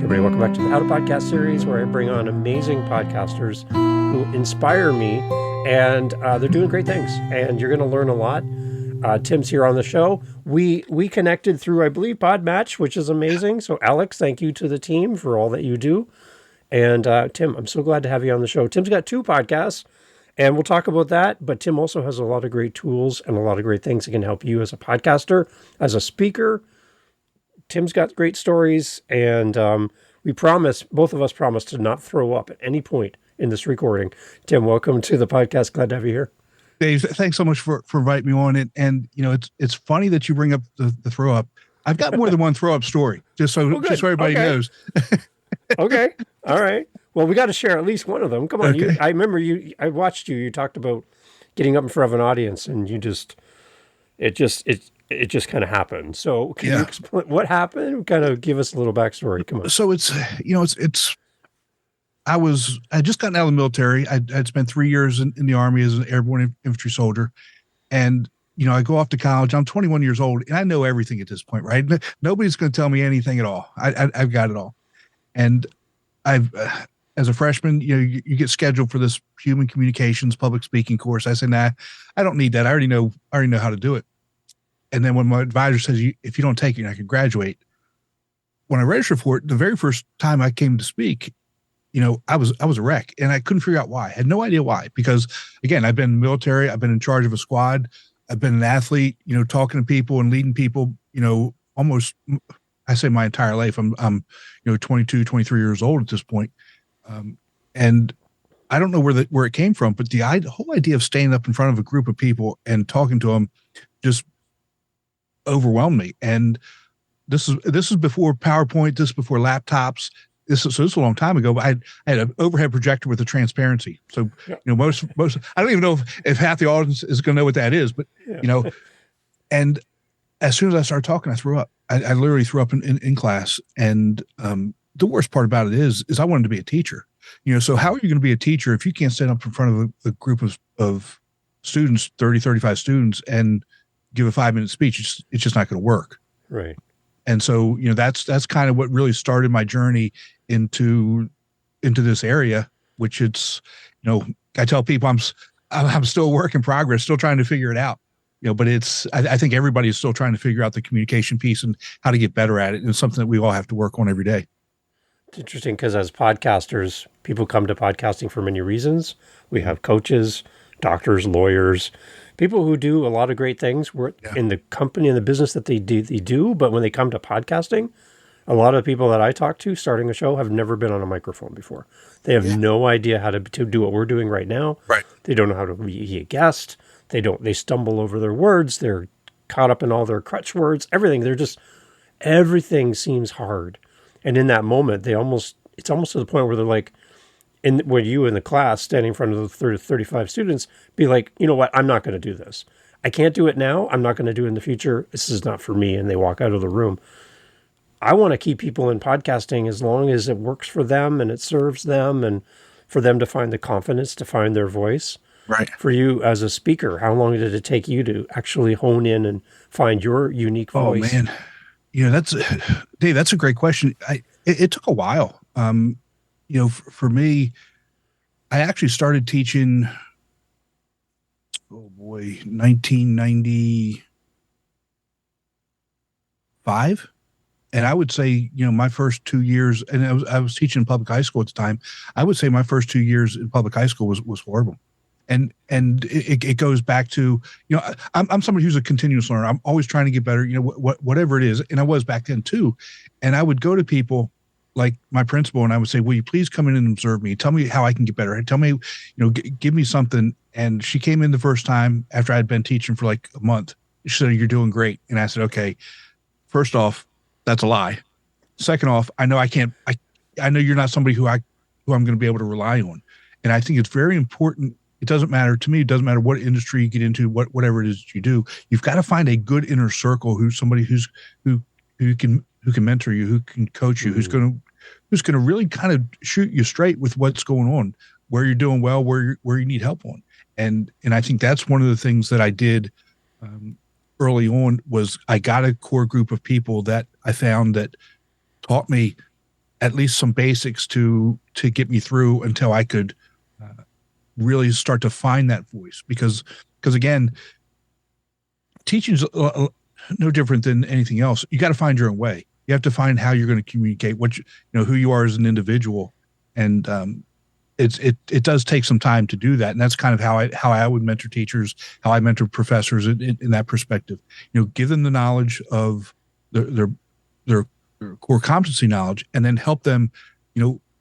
everybody. Welcome back to the How to Podcast series, where I bring on amazing podcasters who inspire me, and they're doing great things, and you're going to learn a lot. Tim's here on the show. We connected through, I believe, Podmatch, which is amazing. So, Alex, thank you to the team for all that you do. And Tim, I'm so glad to have you on the show. Tim's got 2 podcasts, and we'll talk about that. But Tim also has a lot of great tools and a lot of great things that can help you as a podcaster, as a speaker. Tim's got great stories, and both of us promise to not throw up at any point in this recording. Tim, welcome to the podcast. Glad to have you here. Dave, thanks so much for inviting me on it. And you know, it's funny that you bring up the throw up. I've got more than one throw up story, just so everybody knows. Okay. All right. Well, we got to share at least one of them. Come on. Okay. I remember I watched you. You talked about getting up in front of an audience, and it just kind of happened. So can you explain what happened? Kind of give us a little backstory. Come on. So I just gotten out of the military. I'd spent 3 years in the Army as an airborne infantry soldier. And, you know, I go off to college. I'm 21 years old, and I know everything at this point, right? Nobody's going to tell me anything at all. I've got it all. And as a freshman, you know, you get scheduled for this human communications public speaking course. I said, nah, I don't need that. I already know how to do it. And then when my advisor says, if you don't take it, you're not going to graduate. When I registered for it, the very first time I came to speak, you know, I was a wreck, and I couldn't figure out why. I had no idea why, because again, I've been in the military. I've been in charge of a squad. I've been an athlete, you know, talking to people and leading people, you know, almost, I say my entire life. I'm you know, 22, 23 years old at this point. And I don't know where it came from, but the whole idea of standing up in front of a group of people and talking to them just overwhelmed me. And this is before PowerPoint, this is before laptops. This is a long time ago, but I had an overhead projector with a transparency. So, you know, most, I don't even know if half the audience is going to know what that is, but, you know, and as soon as I started talking, I threw up. I literally threw up in class. And the worst part about it is I wanted to be a teacher. You know, so how are you going to be a teacher if you can't stand up in front of a group of students, 30, 35 students, and give a 5-minute speech? It's just not going to work. Right. And so, you know, that's kind of what really started my journey into this area, which it's, you know, I tell people I'm still a work in progress, still trying to figure it out, you know, but I think everybody is still trying to figure out the communication piece and how to get better at it. And it's something that we all have to work on every day. It's interesting because as podcasters, people come to podcasting for many reasons. We have coaches, doctors, lawyers, people who do a lot of great things in the company and the business that they do. But when they come to podcasting, a lot of people that I talk to starting a show have never been on a microphone before. They have no idea how to do what we're doing right now. Right. They don't know how to be a guest. They stumble over their words. They're caught up in all their crutch words, everything. Everything seems hard. And in that moment, it's almost to the point where they're like, when you in the class standing in front of the 30 to 35 students, be like, you know what, I'm not going to do this. I can't do it now. I'm not going to do it in the future. This is not for me. And they walk out of the room. I want to keep people in podcasting as long as it works for them and it serves them and for them to find the confidence to find their voice. Right. For you as a speaker, how long did it take you to actually hone in and find your unique voice? Oh, man. You know, Dave, that's a great question. It took a while. You know, for me, I actually started teaching, 1995. And I would say, you know, my first 2 years, and I was teaching in public high school at the time. I would say my first 2 years in public high school was horrible. And it goes back to, you know, I'm somebody who's a continuous learner. I'm always trying to get better, you know, whatever it is. And I was back then too. And I would go to people like my principal, and I would say, will you please come in and observe me? Tell me how I can get better. Tell me, you know, give me something. And she came in the first time after I'd been teaching for like a month. She said, you're doing great. And I said, okay, first off, that's a lie. Second off, I know I know you're not somebody who I'm going to be able to rely on. And I think it's very important. It doesn't matter to me. It doesn't matter what industry you get into, whatever it is that you do. You've got to find a good inner circle who's somebody who can mentor you, who can coach you, who's going to really kind of shoot you straight with what's going on, where you're doing well, where you need help on. And I think that's one of the things that I did early on was I got a core group of people that I found that taught me at least some basics to get me through until I could really start to find that voice. Because again, teaching's no different than anything else. You got to find your own way. You have to find how you're going to communicate who you are as an individual. And it does take some time to do that. And that's kind of how I would mentor teachers, how I mentor professors in that perspective. Give them the knowledge of their core competency knowledge, and then help them,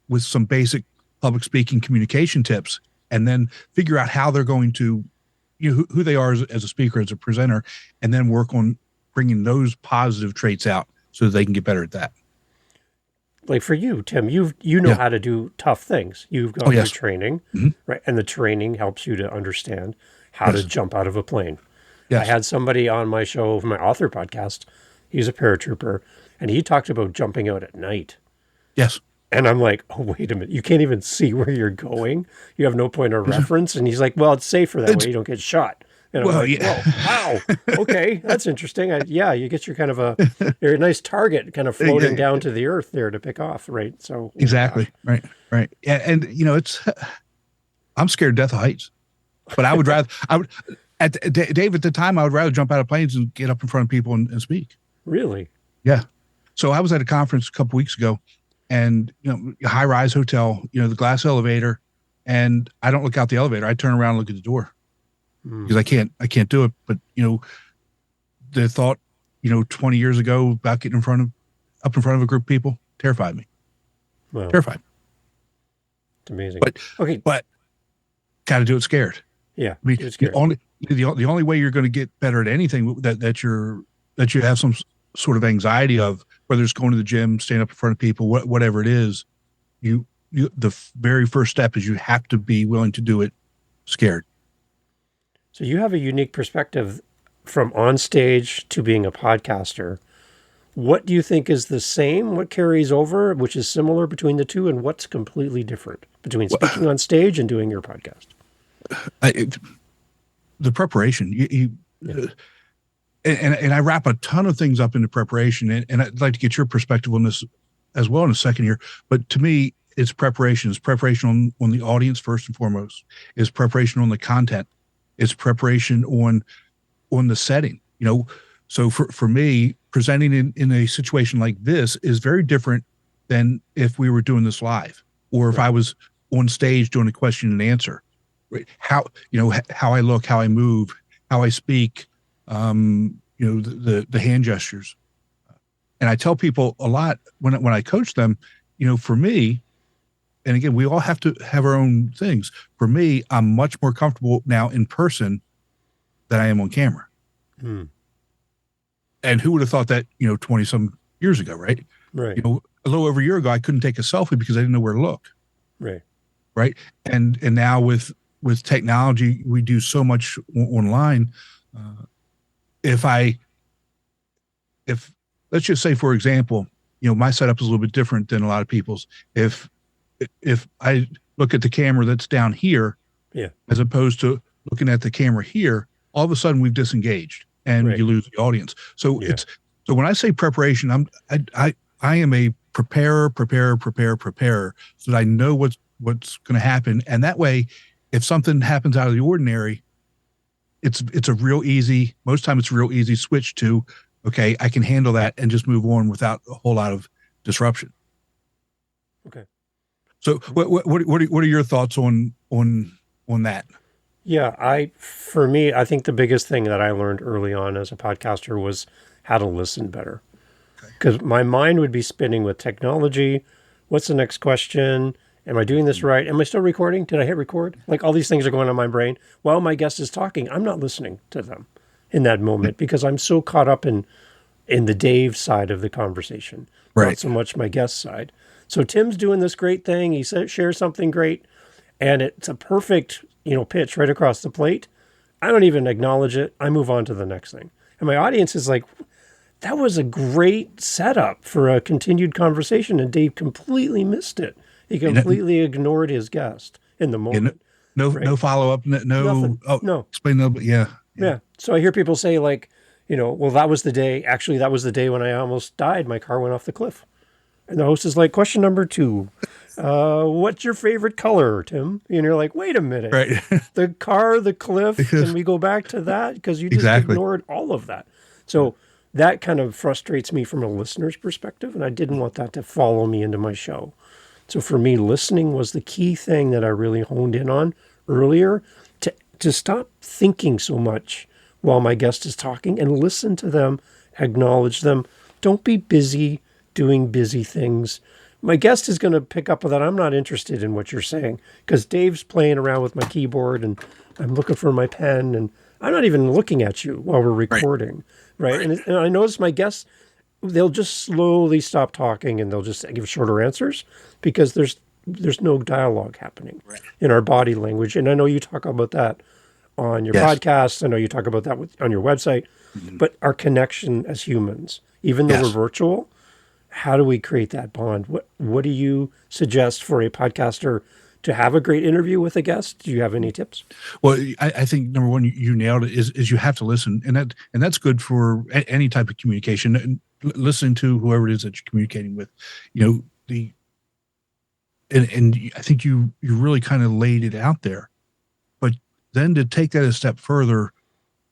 with some basic public speaking communication tips, and then figure out how they're going to, who they are as a speaker, as a presenter, and then work on bringing those positive traits out so that they can get better at that. Like for you, Tim, you know how to do tough things. You've gone through training, right? And the training helps you to understand how to jump out of a plane. Yes. I had somebody on my show, my author podcast. He's a paratrooper, and he talked about jumping out at night. Yes. And I'm like, oh, wait a minute. You can't even see where you're going. You have no point of reference. And he's like, well, it's safer that way. You don't get shot. And I'm like, whoa, wow. Okay, that's interesting. You get your kind of your nice target kind of floating down to the earth there to pick off, right? So exactly, right. Yeah, and I'm scared to death of heights, but Dave, at the time, I would rather jump out of planes and get up in front of people and speak. Really? Yeah. So I was at a conference a couple weeks ago, and high rise hotel, the glass elevator, and I don't look out the elevator. I turn around and look at the door. Because I can't do it. But the thought, 20 years ago about getting up in front of a group of people terrified me. Wow. Terrified. It's amazing. But got to do it scared. Yeah. I mean, the only way you're going to get better at anything that you have some sort of anxiety of, whether it's going to the gym, staying up in front of people, whatever it is, the very first step is you have to be willing to do it scared. So you have a unique perspective from on stage to being a podcaster. What do you think is the same? What carries over, which is similar between the two, and what's completely different between speaking on stage and doing your podcast? The preparation. And I wrap a ton of things up into preparation, and I'd like to get your perspective on this as well in a second here. But to me, it's preparation. It's preparation on the audience first and foremost. It's preparation on the content. It's preparation on the setting. So for me, presenting in a situation like this is very different than if we were doing this live, or if I was on stage doing a question and answer. Right? How I look, how I move, how I speak, the hand gestures. And I tell people a lot when I coach them, for me, and again, we all have to have our own things. For me, I'm much more comfortable now in person than I am on camera. And who would have thought that, 20 some years ago, right? Right. A little over a year ago, I couldn't take a selfie because I didn't know where to look. Right. Right. And now with technology, we do so much online. If let's just say, for example, my setup is a little bit different than a lot of people's. If I look at the camera that's down here, as opposed to looking at the camera here, all of a sudden we've disengaged and you lose the audience. So so when I say preparation, I am a preparer, so that I know what's going to happen. And that way, if something happens out of the ordinary, it's a real easy, most time it's a real easy switch to, okay, I can handle that and just move on without a whole lot of disruption. Okay. So what are your thoughts on that? Yeah, for me, I think the biggest thing that I learned early on as a podcaster was how to listen better. Because my mind would be spinning with technology. What's the next question? Am I doing this right? Am I still recording? Did I hit record? Like all these things are going on in my brain. While my guest is talking, I'm not listening to them in that moment because I'm so caught up in the Dave side of the conversation, not so much my guest side. So Tim's doing this great thing. He shares something great, and it's a perfect, pitch right across the plate. I don't even acknowledge it. I move on to the next thing. And my audience is like, that was a great setup for a continued conversation, and Dave completely missed it. He completely ignored his guest in the moment. No follow-up, no. Explain no, but yeah. So I hear people say well, that was the day. Actually, that was the day when I almost died. My car went off the cliff. And the host is like, question number 2. What's your favorite color, Tim? And you're like, wait a minute. Right. The car, the cliff, can we go back to that? Because you just Exactly. ignored all of that. So that kind of frustrates me from a listener's perspective, and I didn't want that to follow me into my show. So for me, listening was the key thing that I really honed in on earlier, to stop thinking so much while my guest is talking and listen to them, acknowledge them. Don't be busy doing busy things. My guest is going to pick up that I'm not interested in what you're saying because Dave's playing around with my keyboard and I'm looking for my pen and I'm not even looking at you while we're recording, right? And I notice my guests, they'll just slowly stop talking and they'll just give shorter answers because there's no dialogue happening in our body language. And I know you talk about that on your podcast. I know you talk about that on your website, but our connection as humans, even though we're virtual, how do we create that bond? What do you suggest for a podcaster to have a great interview with a guest? Do you have any tips? Well, I think number one, you nailed it, is you have to listen. And that's good for any type of communication. And listening to whoever it is that you're communicating with, and I think you really kind of laid it out there. But then to take that a step further,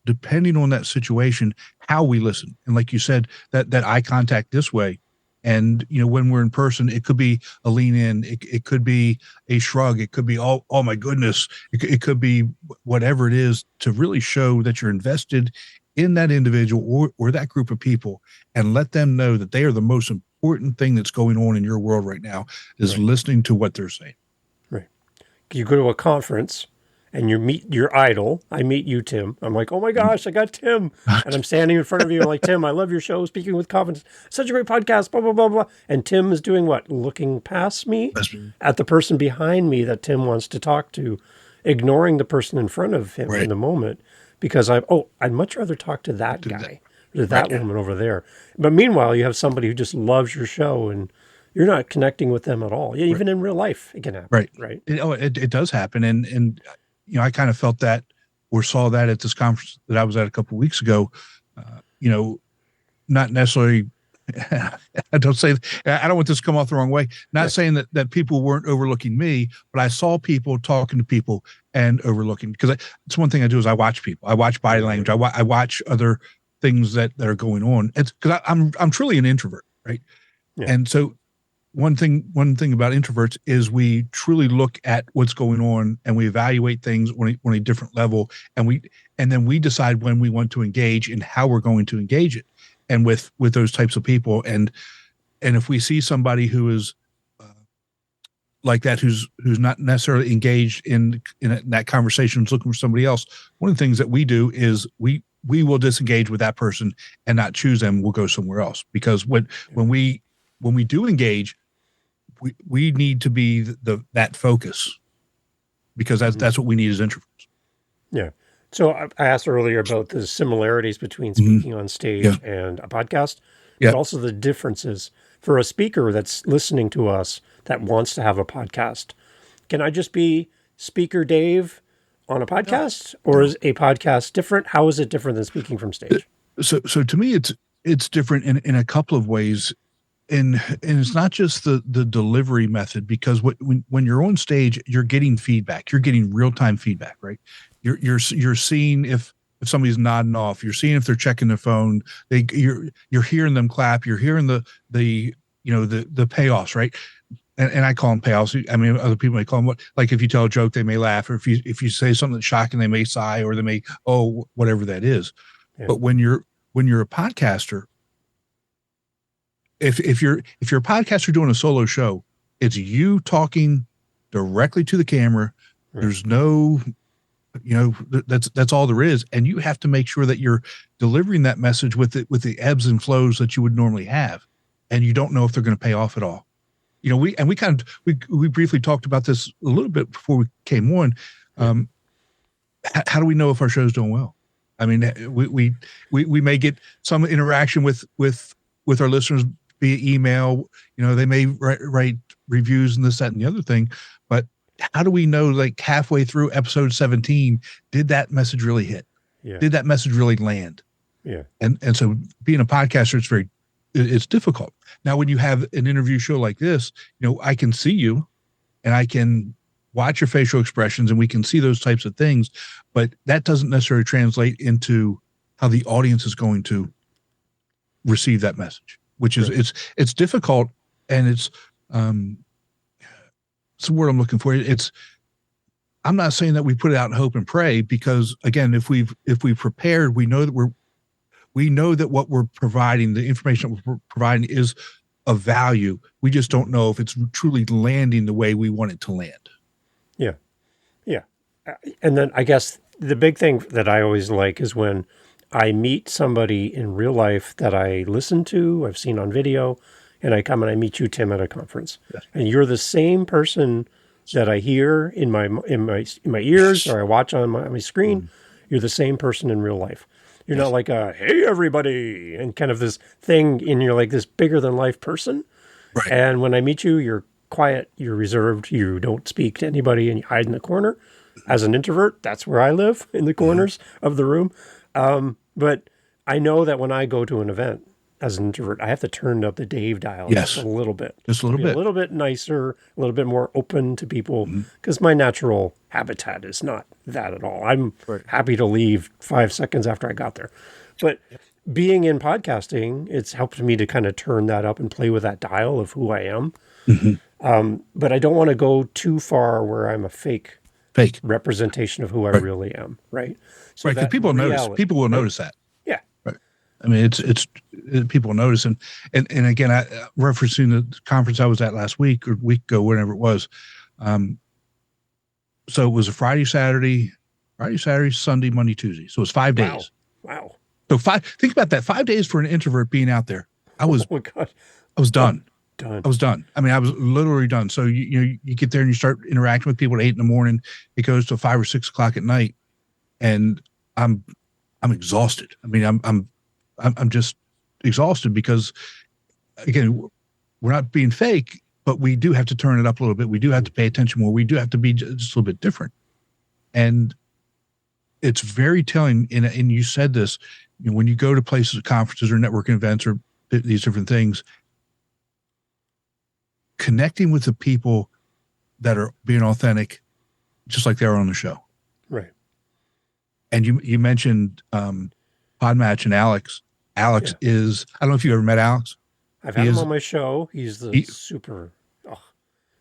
depending on that situation, how we listen. And like you said, that eye contact this way. And, when we're in person, it could be a lean in, it could be a shrug. It could be, oh my goodness. It could be whatever it is to really show that you're invested in that individual or that group of people and let them know that they are the most important thing that's going on in your world right now is listening to what they're saying. Right. You go to a conference and you meet your idol. I meet you, Tim. I'm like, oh my gosh, I got Tim. And I'm standing in front of you. I'm like, Tim, I love your show. Speaking with Confidence. Such a great podcast, blah, blah, blah, blah. And Tim is doing what? Looking past me at the person behind me that Tim wants to talk to, ignoring the person in front of him in the moment because I'd much rather talk to that guy or to that woman over there. But meanwhile, you have somebody who just loves your show and you're not connecting with them at all. Even in real life, it can happen. Right. It does happen. And I kind of felt that or saw that at this conference that I was at a couple of weeks ago, not necessarily, I don't want this to come off the wrong way. Not saying that people weren't overlooking me, but I saw people talking to people and overlooking, because it's one thing I do is I watch people. I watch body language. I watch other things that are going on. It's because I'm truly an introvert. Right. Yeah. And so one thing about introverts is we truly look at what's going on and we evaluate things on a different level. And then we decide when we want to engage and how we're going to engage it. And with those types of people. And if we see somebody who is like that, who's not necessarily engaged in that conversation, is looking for somebody else, one of the things that we do is we will disengage with that person and not choose them. We'll go somewhere else, because when we do engage, we need to be that focus, because that's what we need as introverts. Yeah. So I asked earlier about the similarities between speaking on stage and a podcast, but also the differences for a speaker that's listening to us that wants to have a podcast. Can I just be Speaker Dave on a podcast, or is a podcast different? How is it different than speaking from stage? So to me, it's different in a couple of ways. And it's not just the delivery method, because when you're on stage, you're getting feedback. You're getting real-time feedback, right? You're seeing if somebody's nodding off. You're seeing if they're checking their phone. You're hearing them clap. You're hearing the payoffs, right? And I call them payoffs. I mean, other people may call them what? Like if you tell a joke, they may laugh, or if you say something that's shocking, they may sigh, or they may whatever that is. Yeah. But when you're a podcaster, if you're a podcaster doing a solo show, it's you talking directly to the camera. Right. There's no, that's all there is, and you have to make sure that you're delivering that message with the ebbs and flows that you would normally have, and you don't know if they're going to pay off at all. We briefly talked about this a little bit before we came on. How do we know if our show's doing well? I mean, we may get some interaction with our listeners via email. They may write reviews and this, that, and the other thing. But how do we know, like halfway through episode 17, did that message really hit? Yeah. Did that message really land? Yeah. And so being a podcaster, it's very it's difficult. Now, when you have an interview show like this, I can see you and I can watch your facial expressions and we can see those types of things, but that doesn't necessarily translate into how the audience is going to receive that message, which is it's difficult. And it's the word I'm looking for. I'm not saying that we put it out in hope and pray, because again, if we've prepared, we know that what we're providing, the information that we're providing, is of value. We just don't know if it's truly landing the way we want it to land. Yeah. Yeah. And then I guess the big thing that I always like is when I meet somebody in real life that I listen to, I've seen on video, and I come and I meet you, Tim, at a conference. Yes. And you're the same person that I hear in my ears, or I watch on my screen. Mm-hmm. You're the same person in real life. You're not like hey, everybody, and kind of this thing, and you're like this bigger than life person. Right. And when I meet you, you're quiet, you're reserved, you don't speak to anybody, and you hide in the corner. As an introvert, that's where I live, in the corners of the room. But I know that when I go to an event as an introvert, I have to turn up the Dave dial just a little bit. Just a little bit. A little bit nicer, a little bit more open to people, because my natural habitat is not that at all. I'm happy to leave 5 seconds after I got there. But being in podcasting, it's helped me to kind of turn that up and play with that dial of who I am. Mm-hmm. But I don't want to go too far where I'm a fake representation of who I really am, right? So because people will notice that. Yeah. Right. I mean, it's people will notice. And again, referencing the conference I was at last week or week ago, whenever it was. So it was a Friday, Saturday, Sunday, Monday, Tuesday. So it was 5 days. Wow. So think about that. 5 days for an introvert being out there. I was done. I was done. I mean, I was literally done. So you get there and you start interacting with people at 8 a.m. It goes to 5 or 6 o'clock at night, and I'm exhausted. I mean, I'm just exhausted because, again, we're not being fake, but we do have to turn it up a little bit. We do have to pay attention more. We do have to be just a little bit different, and it's very telling. And you said this, when you go to places, conferences, or networking events, or these different things. Connecting with the people that are being authentic, just like they are on the show. Right. And you mentioned Podmatch and Alex. Alex is, I don't know if you ever met Alex. I've had him on my show. He's super, I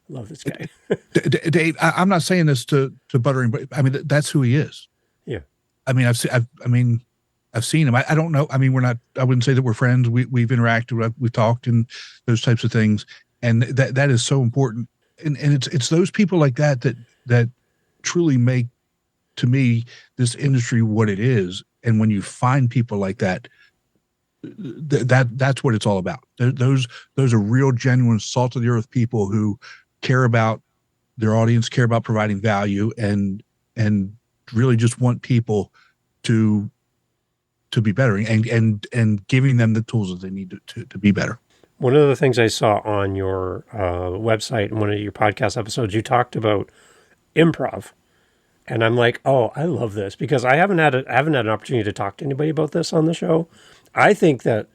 love this guy. Dave, I'm not saying this to butter him, but I mean, that's who he is. Yeah. I mean, I've seen him. I don't know. I mean, I wouldn't say that we're friends. We've interacted, we've talked and those types of things. And that is so important. And it's those people like that truly make, to me, this industry what it is. And when you find people like that, that's what it's all about. Those are real, genuine, salt of the earth people who care about their audience, care about providing value, and really just want people to be better and giving them the tools that they need to be better. One of the things I saw on your website in one of your podcast episodes, you talked about improv, and I'm like, oh, I love this, because I haven't had an opportunity to talk to anybody about this on the show. I think that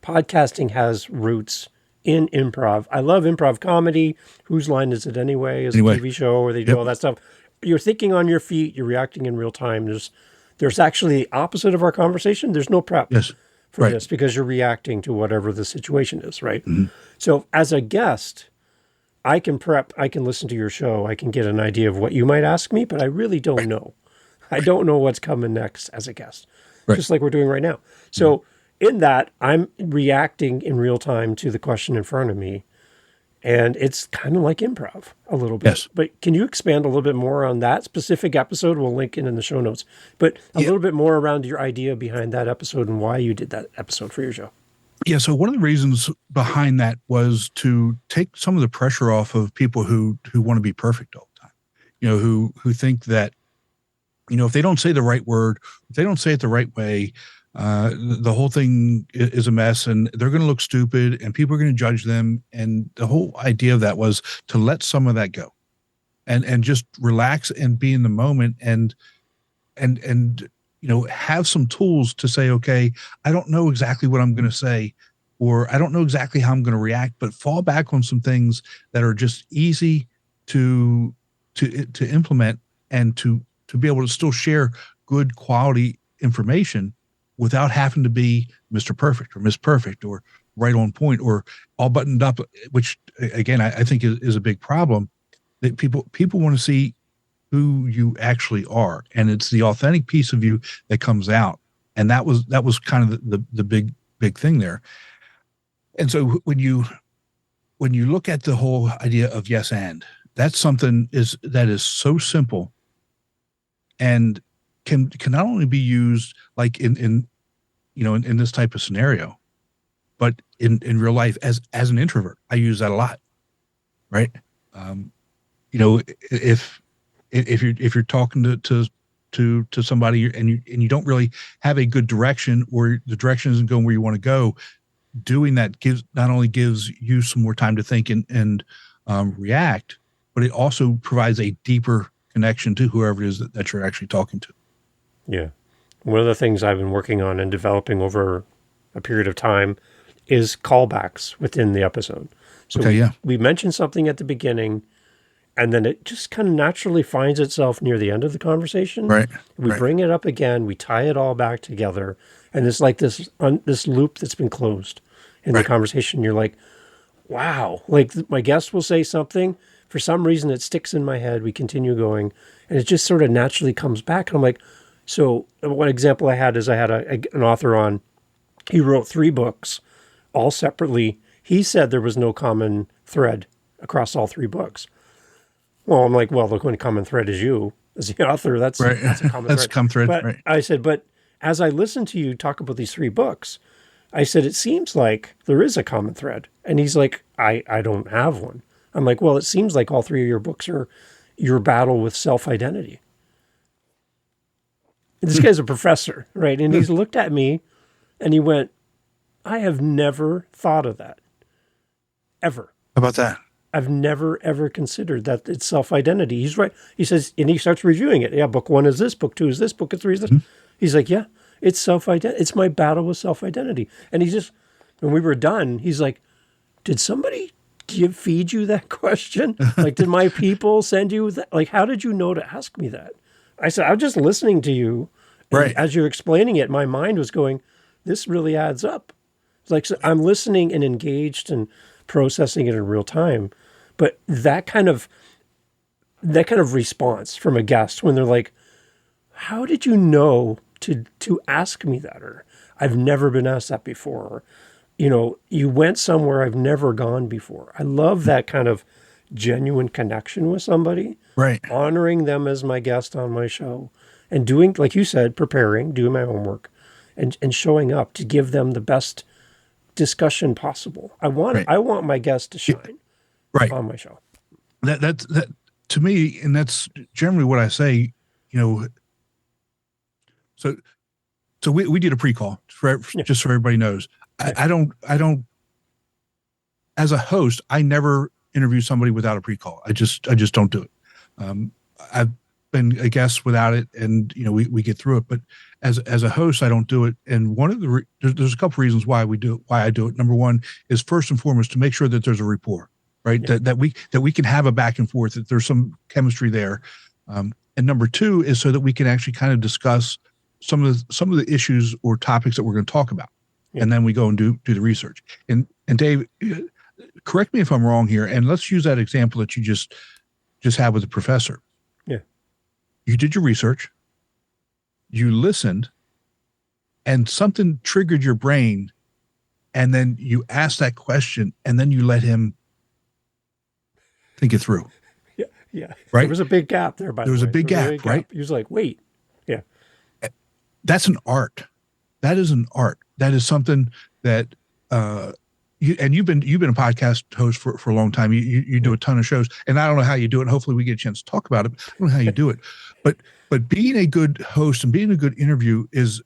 podcasting has roots in improv. I love improv comedy. Whose Line Is It Anyway? Is a TV show where they do all that stuff. You're thinking on your feet. You're reacting in real time. There's actually the opposite of our conversation. There's no prep. Yes. For this, because you're reacting to whatever the situation is, right? Mm-hmm. So as a guest, I can prep, I can listen to your show, I can get an idea of what you might ask me, but I really don't know. I don't know what's coming next as a guest, just like we're doing right now. So in that, I'm reacting in real time to the question in front of me, and it's kind of like improv a little bit. Yes. But can you expand a little bit more on that specific episode? We'll link it in the show notes. But a little bit more around your idea behind that episode and why you did that episode for your show. Yeah, so one of the reasons behind that was to take some of the pressure off of people who want to be perfect all the time. Who think that, if they don't say the right word, if they don't say it the right way, the whole thing is a mess, and they're going to look stupid, and people are going to judge them. And the whole idea of that was to let some of that go, and just relax and be in the moment, and have some tools to say, okay, I don't know exactly what I'm going to say, or I don't know exactly how I'm going to react, but fall back on some things that are just easy to implement and to be able to still share good quality information without having to be Mr. Perfect or Miss Perfect or right on point or all buttoned up, which again, I think is a big problem. That people want to see who you actually are. And it's the authentic piece of you that comes out. And that was kind of the big thing there. And so when you look at the whole idea of yes and, that's something that is so simple and can not only be used like in this type of scenario, but in real life as an introvert. I use that a lot, right? If you're talking to somebody and you don't really have a good direction, or the direction isn't going where you want to go, doing that not only gives you some more time to think and react, but it also provides a deeper connection to whoever it is that you're actually talking to. Yeah. One of the things I've been working on and developing over a period of time is callbacks within the episode. So we mentioned something at the beginning, and then it just kind of naturally finds itself near the end of the conversation. Right. We bring it up again. We tie it all back together. And it's like this loop that's been closed in the conversation. You're like, wow. Like my guest will say something. For some reason, it sticks in my head. We continue going. And it just sort of naturally comes back. And I'm like, so one example I had is I had an author on. He wrote 3 books, all separately. He said there was no common thread across all 3 books. Well, I'm like, well, the only common thread is you as the author. That's a common thread. That's a common thread, but right. I said, but as I listened to you talk about these 3 books, I said, it seems like there is a common thread. And he's like, I don't have one. I'm like, well, it seems like all 3 of your books are your battle with self-identity. And this guy's a professor, right? And he's looked at me and he went, I have never thought of that. Ever. How about that? I've never, ever considered that it's self-identity. He's right. He says, and he starts reviewing it. Yeah, book 1 is this, book 2 is this, book 3 is this. Mm-hmm. He's like, yeah, it's self-identity. It's my battle with self-identity. And he just, when we were done, he's like, did somebody feed you that question? Like, did my people send you that? Like, how did you know to ask me that? I said, I'm just listening to you. And as you're explaining it, my mind was going, this really adds up. It's like, so I'm listening and engaged and processing it in real time. But that kind of response from a guest when they're like, how did you know to ask me that? Or I've never been asked that before. Or, you went somewhere I've never gone before. I love that kind of genuine connection with somebody. Right. Honoring them as my guest on my show and doing, like you said, preparing, doing my homework and showing up to give them the best discussion possible. I want my guest to shine on my show. That to me, and that's generally what I say, so we did a pre-call just so everybody knows. I don't, as a host, I never interview somebody without a pre-call. I just don't do it. I've been a guest without it, and we get through it. But as a host, I don't do it. And one of there's a couple reasons why I do it. Number one is first and foremost to make sure that there's a rapport, right? Yeah. That we can have a back and forth, that there's some chemistry there. And number two is so that we can actually kind of discuss some of the issues or topics that we're going to talk about. Yeah. And then we go and do the research. And Dave, correct me if I'm wrong here, and let's use that example that you just had with the professor. Yeah. You did your research, you listened, and something triggered your brain, and then you asked that question, and then you let him think it through. Yeah. Yeah. Right? There was a big gap there, by the way. There was a big gap, right? He was like, wait. Yeah. That's an art. That is an art. That is something that you've been a podcast host for a long time. You do a ton of shows, and I don't know how you do it. And hopefully we get a chance to talk about it. I don't know how you do it, but being a good host and being a good interview it's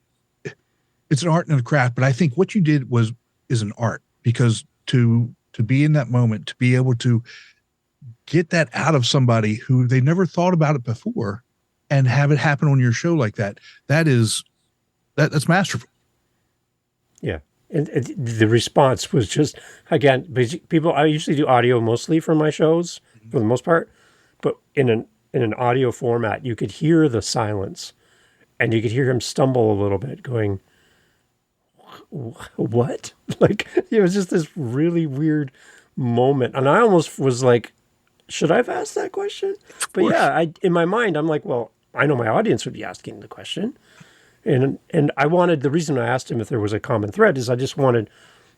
an art and a craft. But I think what you did is an art, because to be in that moment, to be able to get that out of somebody who they never thought about it before, and have it happen on your show like that's masterful. Yeah. And the response was just, again, people, I usually do audio mostly for my shows for the most part, but in an audio format, you could hear the silence and you could hear him stumble a little bit going, what? Like, it was just this really weird moment. And I almost was like, should I have asked that question? But yeah, in my mind, I'm like, well, I know my audience would be asking the question. And I wanted, the reason I asked him if there was a common thread is I just wanted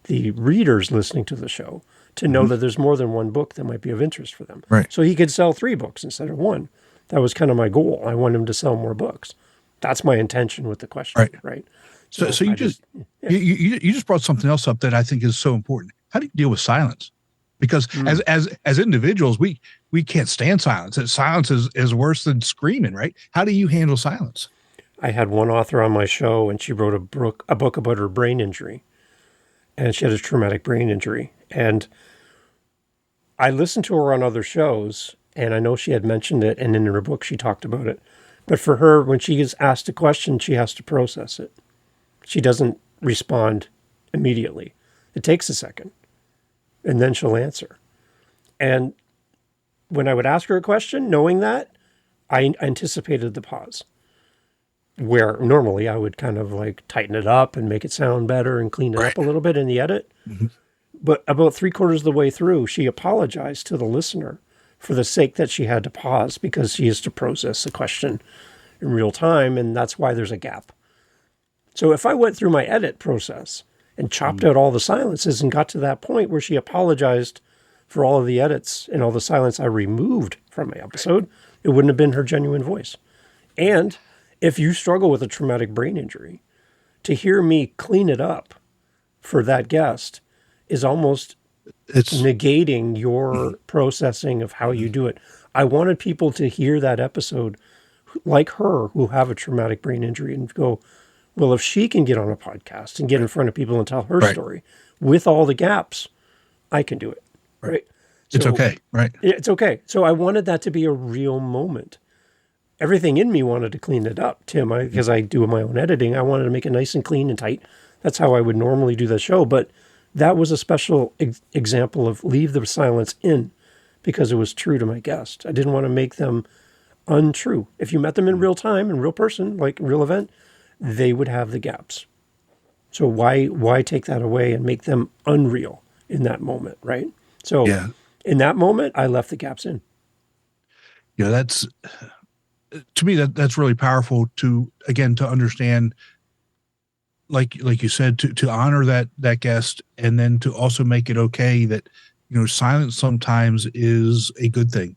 the readers listening to the show to know that there's more than one book that might be of interest for them. Right. So he could sell 3 books instead of 1. That was kind of my goal. I want him to sell more books. That's my intention with the question, right? So you you just brought something else up that I think is so important. How do you deal with silence? Because as individuals, we can't stand silence. Silence is worse than screaming, right? How do you handle silence? I had one author on my show, and she wrote a book about her brain injury, and she had a traumatic brain injury. And I listened to her on other shows, and I know she had mentioned it, and in her book she talked about it. But for her, when she is asked a question, she has to process it. She doesn't respond immediately. It takes a second, and then she'll answer. And when I would ask her a question, knowing that, I anticipated the pause, where normally I would kind of like tighten it up and make it sound better and clean it up a little bit in the edit. But about 3/4 of the way through, she apologized to the listener for the sake that she had to pause because she has to process the question in real time, and that's why there's a gap. So if I went through my edit process and chopped out all the silences and got to that point where she apologized for all of the edits and all the silence I removed from my episode, it wouldn't have been her genuine voice. And if you struggle with a traumatic brain injury, to hear me clean it up for that guest is almost negating your processing of how you do it. I wanted people to hear that episode like her who have a traumatic brain injury and go, well, if she can get on a podcast and get in front of people and tell her story with all the gaps, I can do it. Right. So, it's okay. Right. It's okay. So I wanted that to be a real moment. Everything in me wanted to clean it up, Tim, because I do my own editing. I wanted to make it nice and clean and tight. That's how I would normally do the show. But that was a special example of leave the silence in because it was true to my guest. I didn't want to make them untrue. If you met them in real time, in real person, like real event, they would have the gaps. So why take that away and make them unreal in that moment, right? So in that moment, I left the gaps in. Yeah, that's, to me, that's really powerful to understand, like you said, to honor that guest, and then to also make it okay that, silence sometimes is a good thing,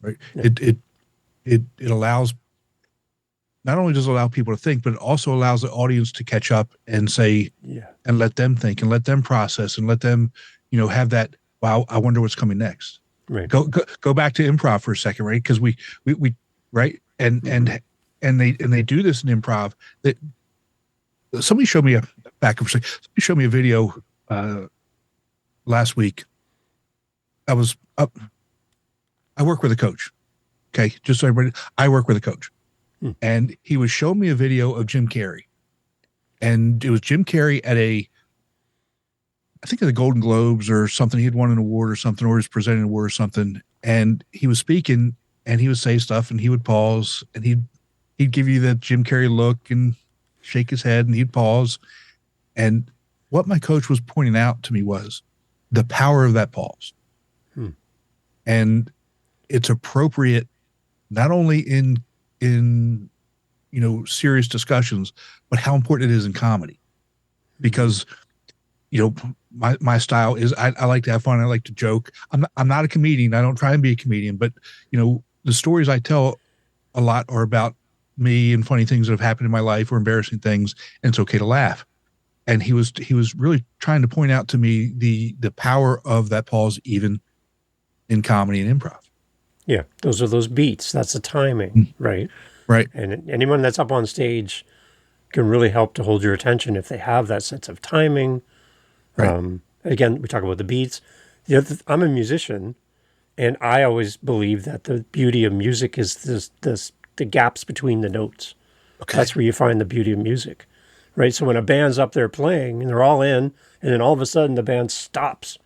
right? Yeah. It allows, not only does it allow people to think, but it also allows the audience to catch up and say, and let them think and let them process and let them, have that, wow, I wonder what's coming next. Right. Go back to improv for a second, right? Because we right, and they do this in improv. That somebody showed me a video last week. I work with a coach. Okay, just so everybody, I work with a coach. And he was showing me a video of Jim Carrey. And it was Jim Carrey at I think at the Golden Globes or something. He had won an award or something, or he was presenting an award or something. And he was speaking and he would say stuff and he would pause and he'd give you the Jim Carrey look and shake his head and he'd pause. And what my coach was pointing out to me was the power of that pause. And it's appropriate not only in serious discussions, but how important it is in comedy. Because my style is I like to have fun, I like to joke. I'm not a comedian, I don't try and be a comedian, but the stories I tell a lot are about me and funny things that have happened in my life or embarrassing things, and it's okay to laugh. And he was really trying to point out to me the power of that pause even in comedy and improv. Yeah, those are those beats. That's the timing, right? Right. And anyone that's up on stage can really help to hold your attention if they have that sense of timing. Right. Again, we talk about the beats. I'm a musician, and I always believe that the beauty of music is the gaps between the notes. Okay. That's where you find the beauty of music. right? So when a band's up there playing and they're all in, and then all of a sudden the band stops,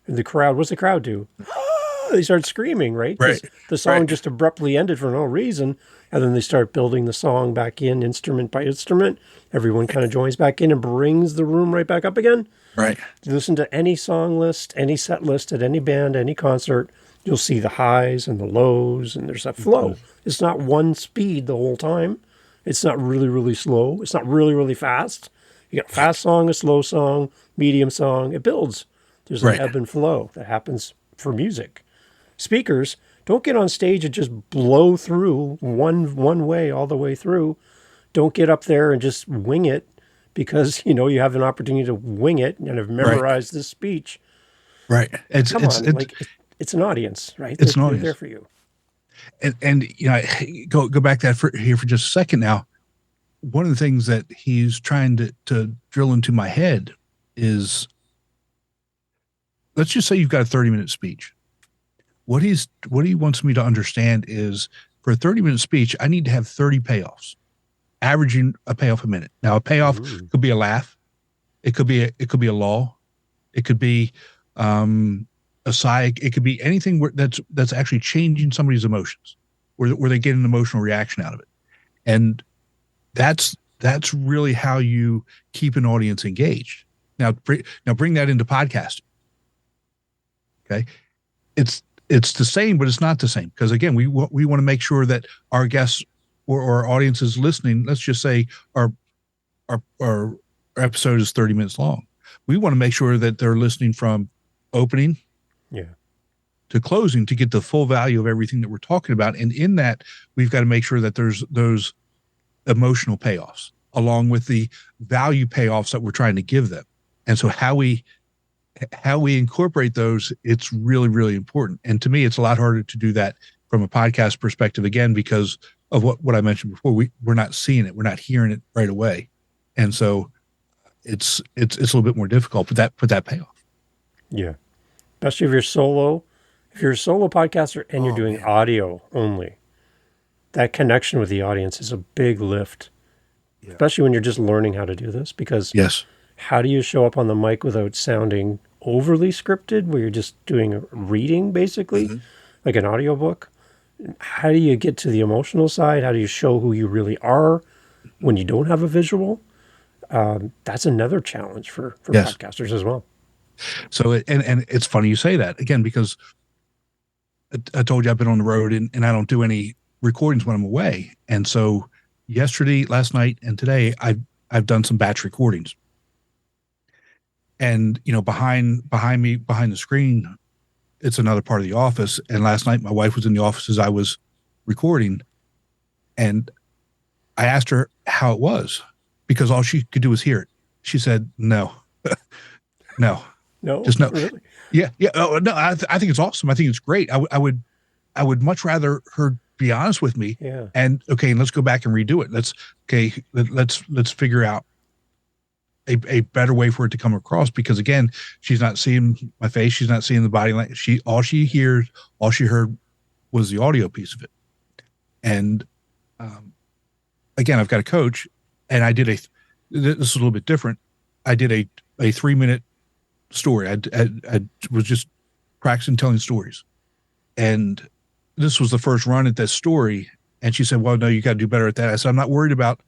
and the crowd, what's the crowd do? They start screaming, right? Right. Because the song just abruptly ended for no reason, and then they start building the song back in, instrument by instrument. Everyone kind of joins back in and brings the room right back up again. Right. You listen to any song list, any set list at any band, any concert, you'll see the highs and the lows, and there's that flow. It's not one speed the whole time. It's not really, really slow. It's not really, really fast. You got a fast song, a slow song, medium song. It builds. There's an ebb and flow that happens for music. Speakers, don't get on stage and just blow through one way all the way through. Don't get up there and just wing it because, you know, you have an opportunity to wing it and have memorized this speech. Right. It's an audience, right? It's an They're audience. there for you. And you know, go back here for just a second now. One of the things that he's trying to drill into my head is, let's just say you've got a 30-minute speech. What he wants me to understand is, for a 30-minute speech, I need to have 30 payoffs, averaging a payoff a minute. Now, a payoff could be a laugh, it could be a lull, it could be a sigh, it could be anything that's actually changing somebody's emotions, where they get an emotional reaction out of it, and that's really how you keep an audience engaged. Now bring that into podcasting. Okay, it's the same, but it's not the same, because again, we want to make sure that our guests or our audience is listening. Let's just say our episode is 30 minutes long. We want to make sure that they're listening from opening to closing to get the full value of everything that we're talking about. And in that, we've got to make sure that there's those emotional payoffs along with the value payoffs that we're trying to give them. And so how we incorporate those, it's really, really important. And to me, it's a lot harder to do that from a podcast perspective, again, because of what I mentioned before. We're not seeing it. We're not hearing it right away. And so it's a little bit more difficult for that payoff. Yeah. Especially if you're solo. If you're a solo podcaster and you're doing audio only, that connection with the audience is a big lift, especially when you're just learning how to do this, because how do you show up on the mic without sounding overly scripted, where you're just doing a reading, basically, like an audiobook? How do you get to the emotional side? How do you show who you really are when you don't have a visual? That's another challenge for podcasters as well. So, and it's funny you say that, again, because I told you I've been on the road and I don't do any recordings when I'm away. And so yesterday, last night, and today, I've done some batch recordings. And, you know, behind me, behind the screen, it's another part of the office. And last night, my wife was in the office as I was recording. And I asked her how it was, because all she could do was hear it. She said, no, just no. Really? Yeah. Oh, no, I think it's awesome. I think it's great. I would much rather her be honest with me. Yeah. And okay, let's go back and redo it. Let's figure out a better way for it to come across, because again, she's not seeing my face. She's not seeing the body language. All she heard was the audio piece of it. And again, I've got a coach, and this is a little bit different. I did a 3-minute story. I was just practicing telling stories, and this was the first run at this story. And she said, well, no, you got to do better at that. I said, I'm not worried about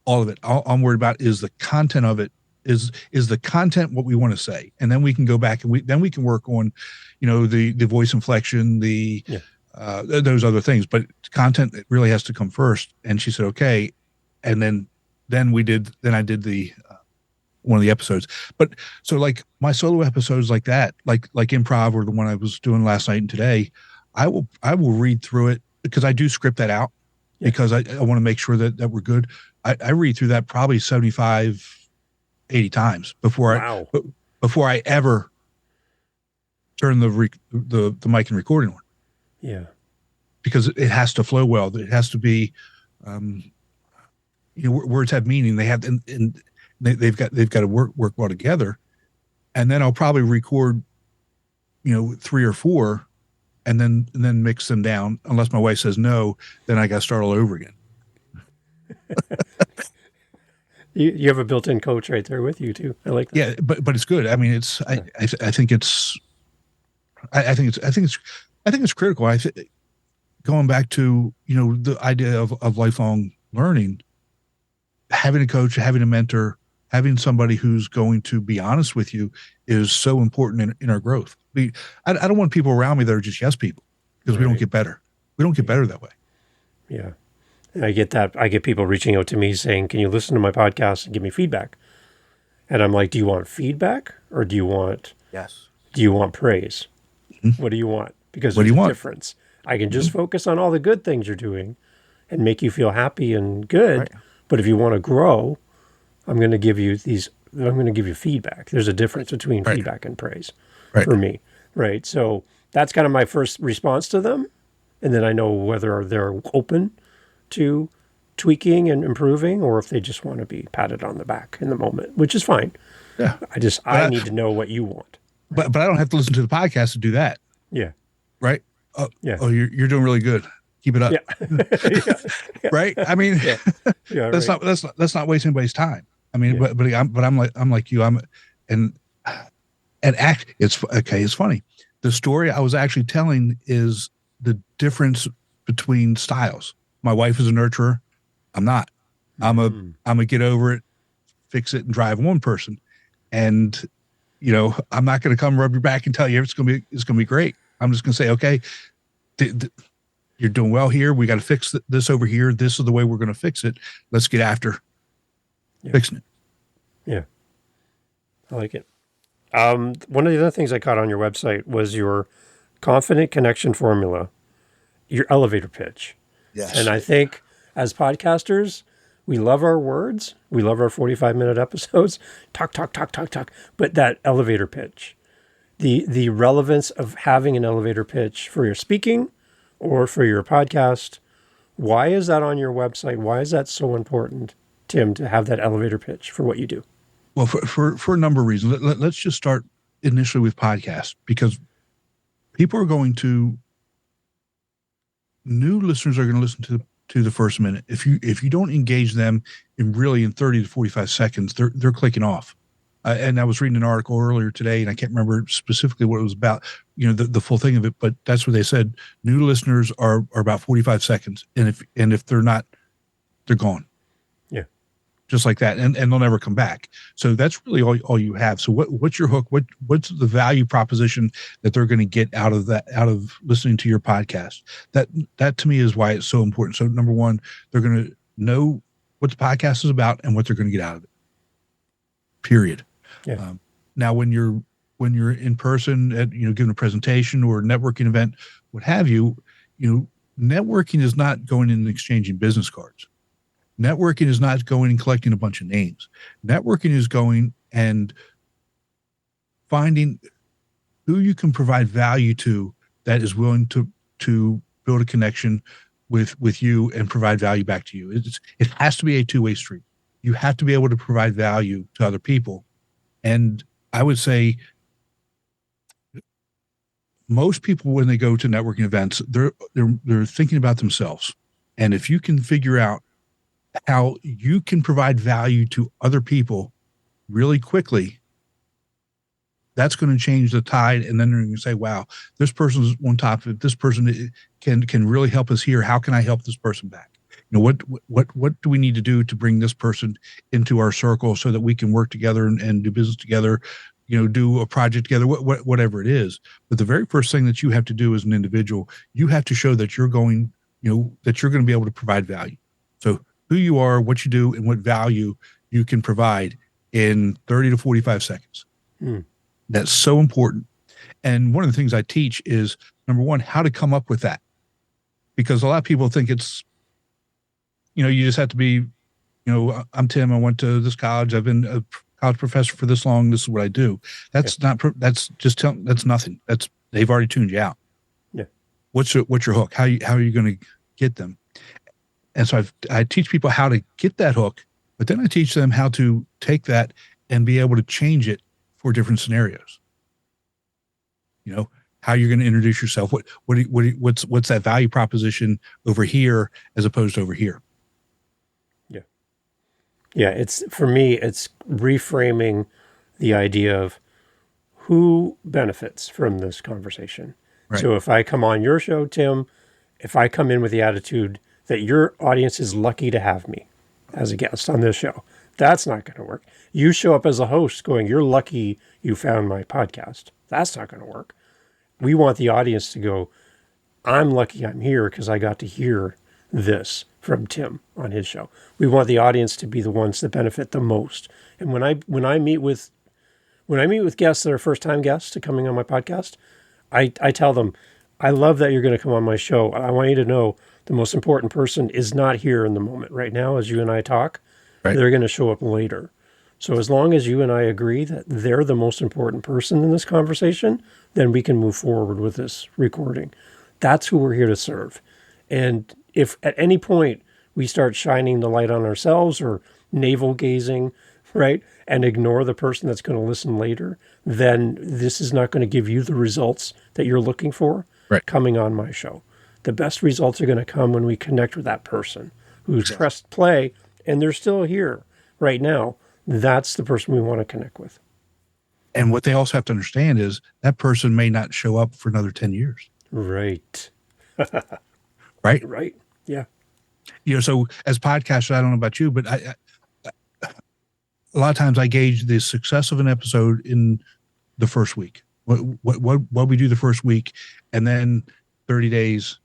all of it. All I'm worried about is the content of it. Is the content what we want to say? And then we can go back and we can work on, you know, the voice inflection, those other things. But content really has to come first. And she said, okay. And then I did the one of the episodes. But so like my solo episodes like that, like improv, or the one I was doing last night and today, I will read through it, because I do script that out, because I want to make sure that we're good. I read through that probably 75, 80 times before I ever turn the mic and recording on. Yeah. Because it has to flow well. It has to be, words have meaning. They have, and they've got to work well together. And then I'll probably record, 3 or 4, and then mix them down. Unless my wife says no, then I got to start all over again. You have a built-in coach right there with you too. I like that. Yeah, but it's good. I mean, it's I think it's I think it's critical. Going back to the idea of lifelong learning, having a coach, having a mentor, having somebody who's going to be honest with you is so important in our growth. I don't want people around me that are just yes people, because we don't get better. We don't get better that way. Yeah. And I get that. I get people reaching out to me saying, can you listen to my podcast and give me feedback? And I'm like, do you want feedback or do you want praise? Mm-hmm. What do you want? Because What do there's you a want? difference. I can just focus on all the good things you're doing and make you feel happy and good. Right. But if you want to grow, I'm going to give you feedback. There's a difference between Right. feedback and praise Right. for me. Right. So that's kind of my first response to them. And then I know whether they're open to tweaking and improving, or if they just want to be patted on the back in the moment, which is fine. Yeah. I need to know what you want. But I don't have to listen to the podcast to do that. Yeah. Right. Oh, Yeah. Oh, you're doing really good. Keep it up. Yeah. Right. I mean, Yeah. let's right. not waste anybody's time. I mean, Yeah. but I'm like you. It's funny. The story I was actually telling is the difference between styles. My wife is a nurturer. I'm not. I'm a get over it, fix it, and drive one person. And I'm not going to come rub your back and tell you it's going to be great. I'm just going to say, okay, you're doing well here. We got to fix this over here. This is the way we're going to fix it. Let's get after fixing it. Yeah. I like it. One of the other things I caught on your website was your confident connection formula, your elevator pitch. Yes. And I think as podcasters, we love our words. We love our 45-minute episodes. Talk. But that elevator pitch, the relevance of having an elevator pitch for your speaking or for your podcast, why is that on your website? Why is that so important, Tim, to have that elevator pitch for what you do? Well, for a number of reasons. Let's just start initially with podcasts, because new listeners are going to listen to the first minute. If you don't engage them in 30 to 45 seconds, they're clicking off. And I was reading an article earlier today, and I can't remember specifically what it was about, the full thing of it, but that's what they said. New listeners are about 45 seconds. And if they're not, they're gone. Yeah. Just like that. And they'll never come back. So that's really all you have. So what's your hook? What's the value proposition that they're going to get out of listening to your podcast? That to me is why it's so important. So number one, they're going to know what the podcast is about and what they're going to get out of it. Period. Yeah. Now, when you're in person at giving a presentation or a networking event, what have you, networking is not going in and exchanging business cards. Networking is not going and collecting a bunch of names. Networking is going and finding who you can provide value to that is willing to build a connection with you and provide value back to you. It has to be a two-way street. You have to be able to provide value to other people. And I would say most people, when they go to networking events, they're thinking about themselves. And if you can figure out how you can provide value to other people really quickly, that's going to change the tide. And then they're going to say, wow, this person's on top of it. This person can really help us here. How can I help this person back? What do we need to do to bring this person into our circle so that we can work together and do business together, do a project together, whatever it is. But the very first thing that you have to do as an individual, you have to show that you're going to be able to provide value. So who you are, what you do, and what value you can provide in 30 to 45 seconds. That's so important. And one of the things I teach is, number one, how to come up with that. Because a lot of people think it's, you just have to be, I'm Tim, I went to this college, I've been a college professor for this long, this is what I do. That's nothing. They've already tuned you out. Yeah. What's your hook? How are you going to get them? And so I teach people how to get that hook, but then I teach them how to take that and be able to change it for different scenarios. How you're going to introduce yourself. What's that value proposition over here as opposed to over here? Yeah, it's for me, it's reframing the idea of who benefits from this conversation. Right. So if I come on your show, Tim, if I come in with the attitude that your audience is lucky to have me as a guest on this show, that's not going to work. You show up as a host going, you're lucky you found my podcast. That's not going to work. We want the audience to go, I'm lucky I'm here because I got to hear this from Tim on his show. We want the audience to be the ones that benefit the most. And when I meet with guests that are first time guests to coming on my podcast, I tell them, I love that you're going to come on my show. I want you to know the most important person is not here in the moment right now as you and I talk. Right. They're going to show up later. So as long as you and I agree that they're the most important person in this conversation, then we can move forward with this recording. That's who we're here to serve. And if at any point we start shining the light on ourselves or navel gazing, right, and ignore the person that's going to listen later, then this is not going to give you the results that you're looking for coming on my show. The best results are going to come when we connect with that person who's pressed play and they're still here right now. That's the person we want to connect with. And what they also have to understand is that person may not show up for another 10 years. Right. Right? Right. Yeah. So as podcasters, I don't know about you, but I a lot of times I gauge the success of an episode in the first week. What we do the first week, and then 30 days,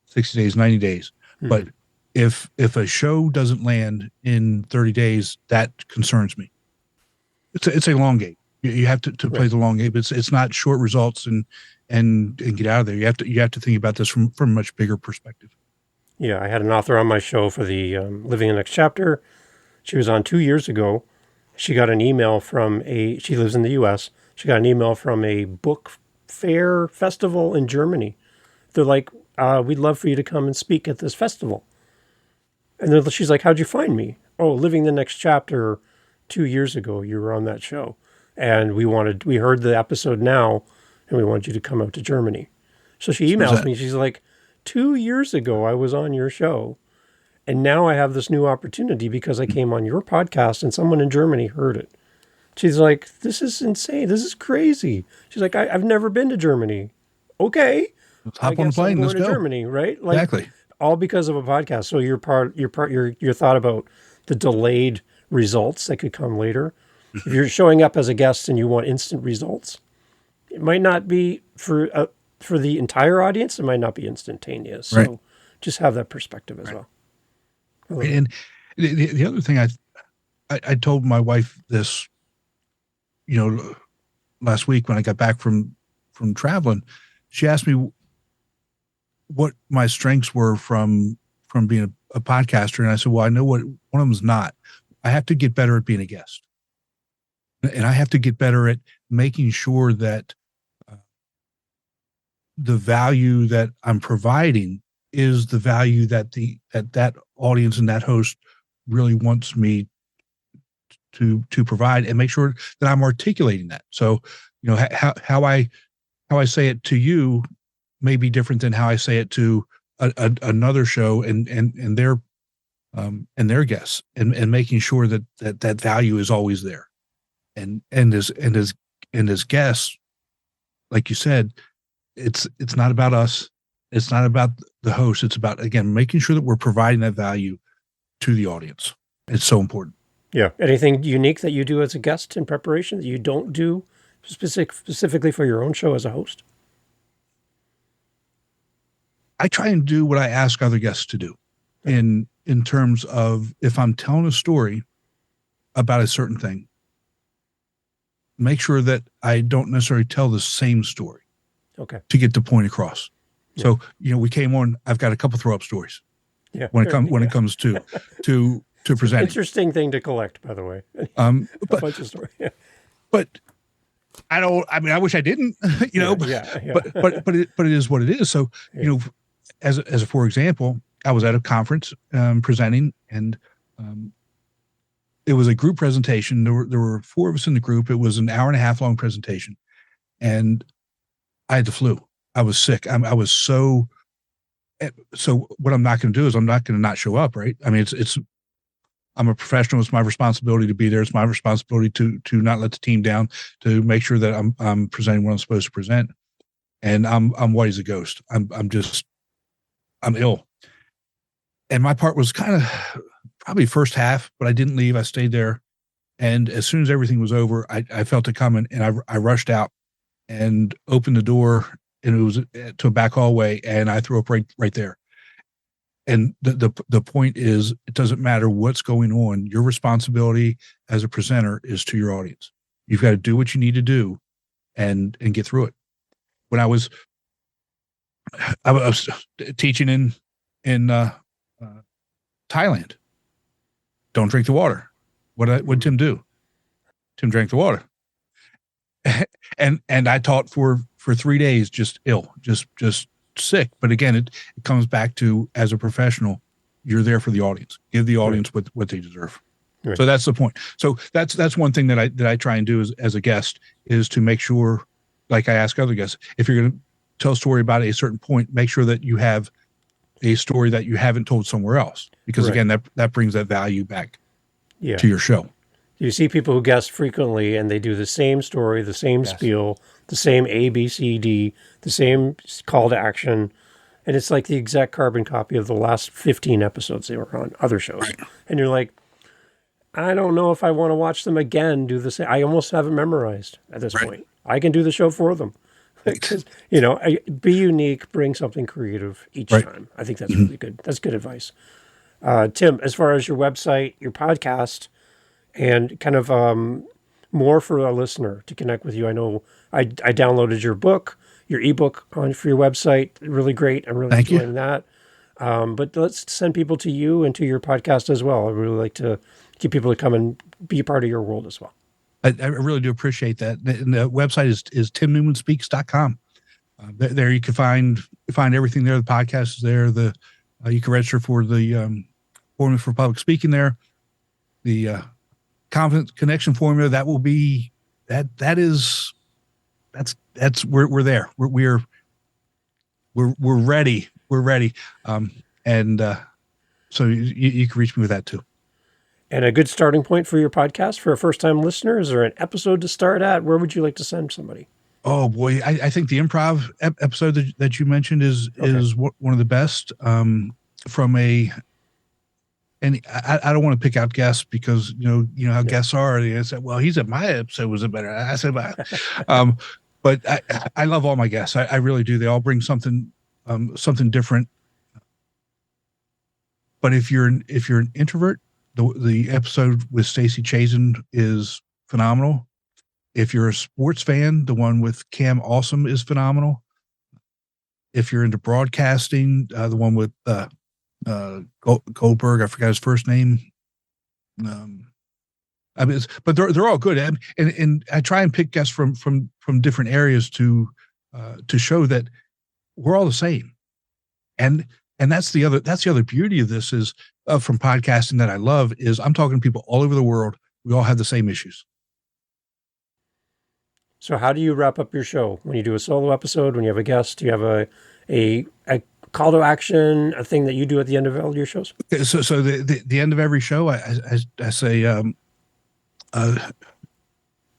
60 days, 90 days. Mm-hmm. But if a show doesn't land in 30 days, that concerns me. It's a long game. You have to play the long game. It's not short results and get out of there. You have to think about this from a much bigger perspective. Yeah, I had an author on my show for the Living the Next Chapter. She was on 2 years ago. She got an email she lives in the U.S. She got an email from a book fair festival in Germany. They're like, we'd love for you to come and speak at this festival. And she's like, how'd you find me? Oh, Living the Next Chapter 2 years ago, you were on that show. And we heard the episode now, and we want you to come out to Germany. So she emails me. She's like, 2 years ago, I was on your show. And now I have this new opportunity because I came on your podcast and someone in Germany heard it. She's like, this is insane. This is crazy. She's like, I've never been to Germany. Okay. Let's hop on a plane. Let's go. Germany, right? Like, exactly. All because of a podcast. So your thought about the delayed results that could come later. If you're showing up as a guest and you want instant results, it might not be for the entire audience. It might not be instantaneous. So just have that perspective as well. And the other thing I told my wife this, last week when I got back from traveling, she asked me what my strengths were from being a podcaster. And I said, well, I know what one of them is not. I have to get better at being a guest. And I have to get better at making sure that the value that I'm providing is the value that that audience and that host really wants me to provide, and make sure that I'm articulating that. So, how I say it to you may be different than how I say it to another show and their guests, and making sure that value is always there. And as guests, like you said, it's not about us. It's not about the host. It's about, again, making sure that we're providing that value to the audience. It's so important. Yeah. Anything unique that you do as a guest in preparation that you don't do specifically for your own show as a host? I try and do what I ask other guests to do in terms of, if I'm telling a story about a certain thing, make sure that I don't necessarily tell the same story. Okay. To get the point across. Yeah. So, we came on, I've got a couple throw up stories. Yeah. When it comes to presenting. Interesting thing to collect, by the way. A bunch of stories. Yeah. But I wish I didn't, but it is what it is. So, as a, for example, I was at a conference presenting, and it was a group presentation. There were 4 of us in the group. It was an hour and a half long presentation, and I had the flu. I was sick. I was so what I'm not going to do is I'm not going to not show up. Right. I mean, I'm a professional. It's my responsibility to be there. It's my responsibility to not let the team down, to make sure that I'm presenting what I'm supposed to present. And I'm white as a ghost. I'm ill. And my part was kind of probably first half, but I didn't leave. I stayed there. And as soon as everything was over, I felt it coming, and I rushed out and opened the door, and it was to a back hallway, and I threw up right there. And the point is, it doesn't matter what's going on. Your responsibility as a presenter is to your audience. You've got to do what you need to do and get through it. When I was teaching in Thailand, don't drink the water. What did Tim do? Tim drank the water. and I taught for 3 days, just ill, just sick. But again, it comes back to, as a professional, you're there for the audience. Give the audience what they deserve. Right. So that's the point. So that's one thing that I try and do as a guest, is to make sure, like I ask other guests, if you're going to tell a story about a certain point, make sure that you have a story that you haven't told somewhere else, because again, that brings that value back to your show. You see people who guest frequently, and they do the same story, the same spiel, the same A, B, C, D, the same call to action. And it's like the exact carbon copy of the last 15 episodes they were on other shows. Right. And you're like, I don't know if I want to watch them again do the same. I almost have it memorized at this point. I can do the show for them. Because, be unique, bring something creative each time. I think that's really good. That's good advice. Tim, as far as your website, your podcast, and kind of more for a listener to connect with you. I know I downloaded your book, your ebook for your website. Really great. I'm really enjoying that. But let's send people to you and to your podcast as well. I really like to get people to come and be a part of your world as well. I really do appreciate that. And the website is timnewmanspeaks.com. There you can find everything there. The podcast is there. You can register for the formula for public speaking there. The confidence connection formula, that will be that's we're there. We're ready. We're ready. So you can reach me with that too. And a good starting point for your podcast for a first-time listener, is there an episode to start at? Where would you like to send somebody? Oh boy, I think the improv episode that you mentioned is one of the best. And I don't want to pick out guests, because you know how guests are. They said, "Well, he's at my episode was it better?" I said, "But I love all my guests. I really do. They all bring something different." But if you're an introvert, the episode with Stacey Chazen is phenomenal. If you're a sports fan, the one with Cam Awesome is phenomenal. If you're into broadcasting, the one with Goldberg, I forgot his first name. But they're all good, and I try and pick guests from different areas to show that we're all the same, and that's the other beauty of this is from podcasting that I love is I'm talking to people all over the world. We all have the same issues. So how do you wrap up your show when you do a solo episode? When you have a guest, do you have a call to action, a thing that you do at the end of all your shows? So the end of every show, I say, go to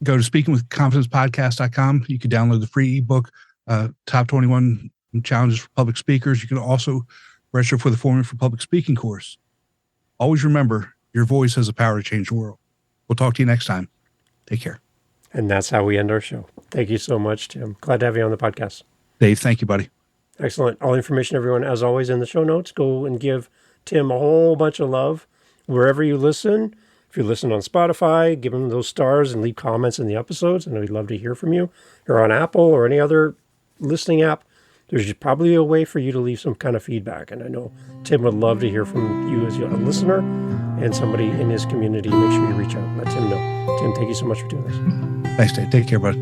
speakingwithconfidencepodcast.com. You can download the free ebook, Top 21 Challenges for Public Speakers. You can also register for the Formula for Public Speaking course. Always remember, your voice has the power to change the world. We'll talk to you next time. Take care. And that's how we end our show. Thank you so much, Tim. Glad to have you on the podcast. Dave, thank you, buddy. Excellent. All information, everyone, as always, in the show notes. Go and give Tim a whole bunch of love wherever you listen. If you listen on Spotify, give him those stars and leave comments in the episodes. I know we'd love to hear from you. If you're on Apple or any other listening app, there's probably a way for you to leave some kind of feedback. And I know Tim would love to hear from you as a listener and somebody in his community. Make sure you reach out. Let Tim know. Tim, thank you so much for doing this. Thanks, Dave. Take care, bud.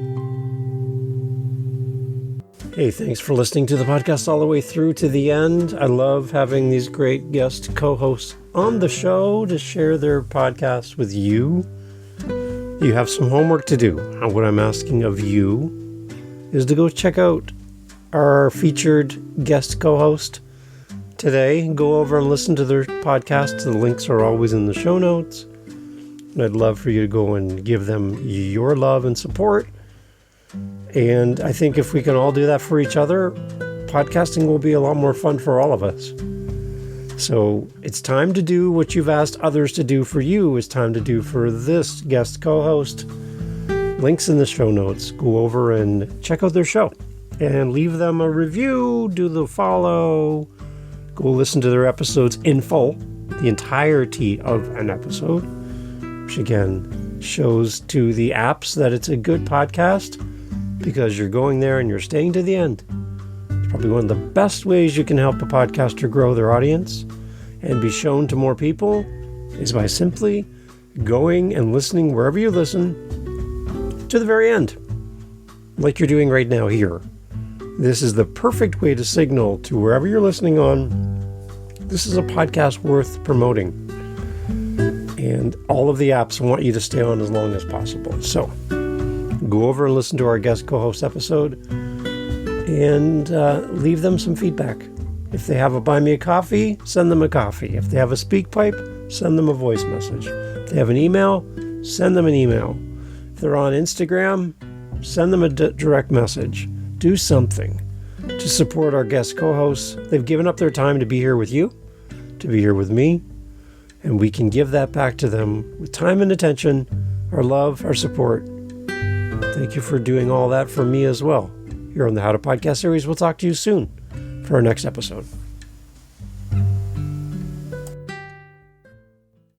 Hey, thanks for listening to the podcast all the way through to the end. I love having these great guest co-hosts on the show to share their podcast with you. You have some homework to do. And what I'm asking of you is to go check out our featured guest co-host, today, go over and listen to their podcasts. The links are always in the show notes. And I'd love for you to go and give them your love and support. And I think if we can all do that for each other, podcasting will be a lot more fun for all of us. So it's time to do what you've asked others to do for you. It's time to do for this guest co-host. Links in the show notes. Go over and check out their show and leave them a review, do the follow, go listen to their episodes in full, the entirety of an episode, which again shows to the apps that it's a good podcast because you're going there and you're staying to the end. It's probably one of the best ways you can help a podcaster grow their audience and be shown to more people is by simply going and listening wherever you listen to the very end, like you're doing right now here. This is the perfect way to signal to wherever you're listening on, this is a podcast worth promoting. And all of the apps want you to stay on as long as possible. So go over and listen to our guest co-host episode and leave them some feedback. If they have a buy me a coffee, send them a coffee. If they have a speak pipe, send them a voice message. If they have an email, send them an email. If they're on Instagram, send them a direct message. Do something to support our guest co-hosts. They've given up their time to be here with you, to be here with me, and we can give that back to them with time and attention, our love, our support. Thank you for doing all that for me as well. Here on the How to Podcast series, we'll talk to you soon for our next episode.